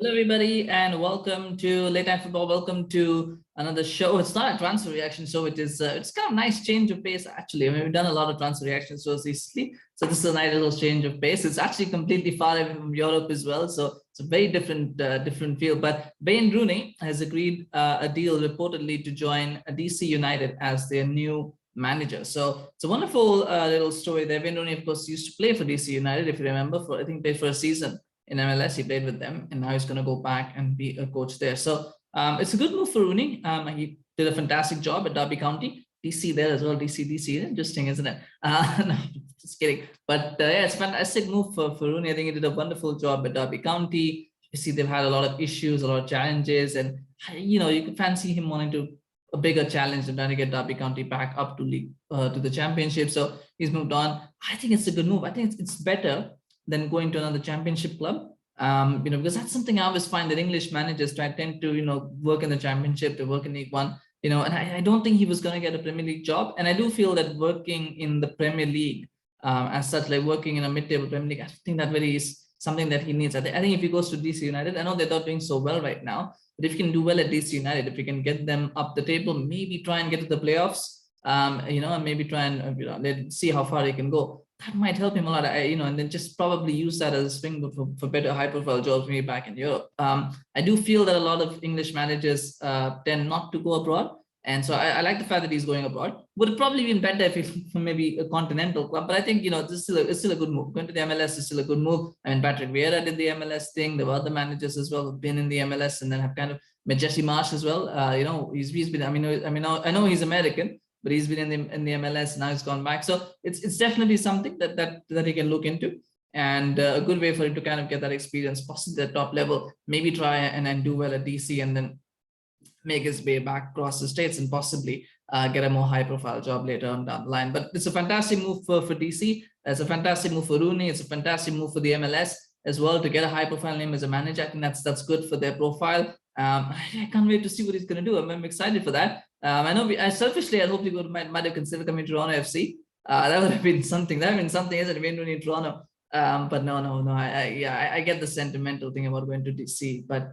Hello, everybody, and welcome to Late Night Football. Welcome to another show. It's not a transfer reaction show. It's kind of nice change of pace, actually. I mean, we've done a lot of transfer reaction shows recently, so this is a nice little change of pace. It's actually completely far away from Europe as well, so it's a very different feel. But Wayne Rooney has agreed a deal reportedly to join DC United as their new manager. So it's a wonderful little story there. Wayne Rooney, of course, used to play for DC United, if you remember. I think played for a season in MLS. He played with them, and now he's going to go back and be a coach there. So it's a good move for Rooney. He did a fantastic job at Derby County. DC there as well. DC. Interesting, isn't it? No, just kidding. But yeah, it's a fantastic move for Rooney. I think he did a wonderful job at Derby County. You see, they've had a lot of issues, a lot of challenges, and you could fancy him wanting to a bigger challenge than trying to get Derby County back up to league to the championship. So he's moved on. I think it's a good move. I think it's better than going to another championship club, because that's something I always find that English managers tend to, work in the championship, to work in League One, and I don't think he was going to get a Premier League job. And I do feel that working in the Premier League, as such, like working in a mid-table Premier League, I think that really is something that he needs. I think if he goes to DC United, I know they're not doing so well right now, but if you can do well at DC United, if you can get them up the table, maybe try and get to the playoffs, and maybe try and let's see how far he can go. That might help him a lot, and then just probably use that as a springboard for better high-profile jobs maybe back in Europe. I do feel that a lot of English managers tend not to go abroad, and so I like the fact that he's going abroad. Would have probably been better if he from maybe a continental club, but I think it's still a good move. Going to the MLS is still a good move. I mean, Patrick Vieira did the MLS thing. There were other managers as well who've been in the MLS and then have kind of met Jesse Marsch as well. He's been. I know he's American, but he's been in the MLS. Now he's gone back. So it's definitely something that he can look into, and a good way for him to kind of get that experience, possibly at the top level, maybe try and do well at DC, and then make his way back across the States and possibly get a more high profile job later on down the line. But it's a fantastic move for DC. It's a fantastic move for Rooney. It's a fantastic move for the MLS as well, to get a high profile name as a manager. I think that's good for their profile. I can't wait to see what he's going to do. I'm excited for that. I know selfishly, I hope he might have considered coming to Toronto FC. That would have been something. That would have been something, isn't it? Wayne Rooney in Toronto. But no. I get the sentimental thing about going to DC. But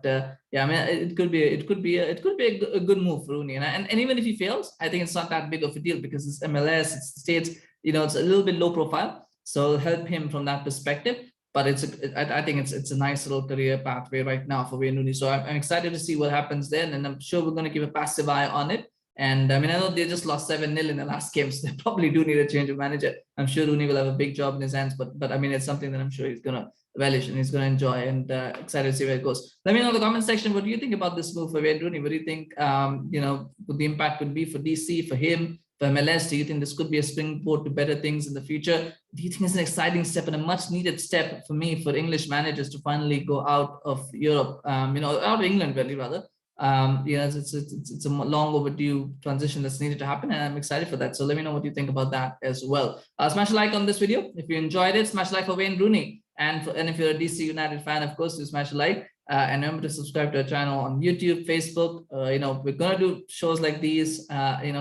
yeah, I mean, it could be a good move for Rooney. And even if he fails, I think it's not that big of a deal, because it's MLS, it's the States. It's a little bit low profile, so it'll help him from that perspective. But I think it's a nice little career pathway right now for Wayne Rooney. So I'm excited to see what happens then, and I'm sure we're going to keep a passive eye on it. And I mean, I know they just lost 7-0 in the last game, so they probably do need a change of manager. I'm sure Rooney will have a big job in his hands, but I mean, it's something that I'm sure he's going to relish and he's going to enjoy, and excited to see where it goes. Let me know in the comment section, what do you think about this move for Wayne Rooney? What do you think, what the impact could be for DC, for him, for MLS? Do you think this could be a springboard to better things in the future? Do you think it's an exciting step and a much needed step for English managers to finally go out of Europe, out of England, really, rather? It's a long overdue transition that's needed to happen, and I'm excited for that. So let me know what you think about that as well. Smash a like on this video if you enjoyed it. Smash a like for Wayne Rooney, and if you're a DC United fan, of course, do smash a like. And remember to subscribe to our channel on YouTube, Facebook. We're gonna do shows like these,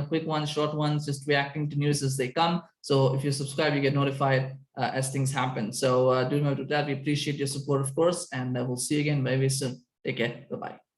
quick ones, short ones, just reacting to news as they come. So if you subscribe, you get notified as things happen. So do remember to do that. We appreciate your support, of course, and we'll see you again very soon. Take care. Bye-bye.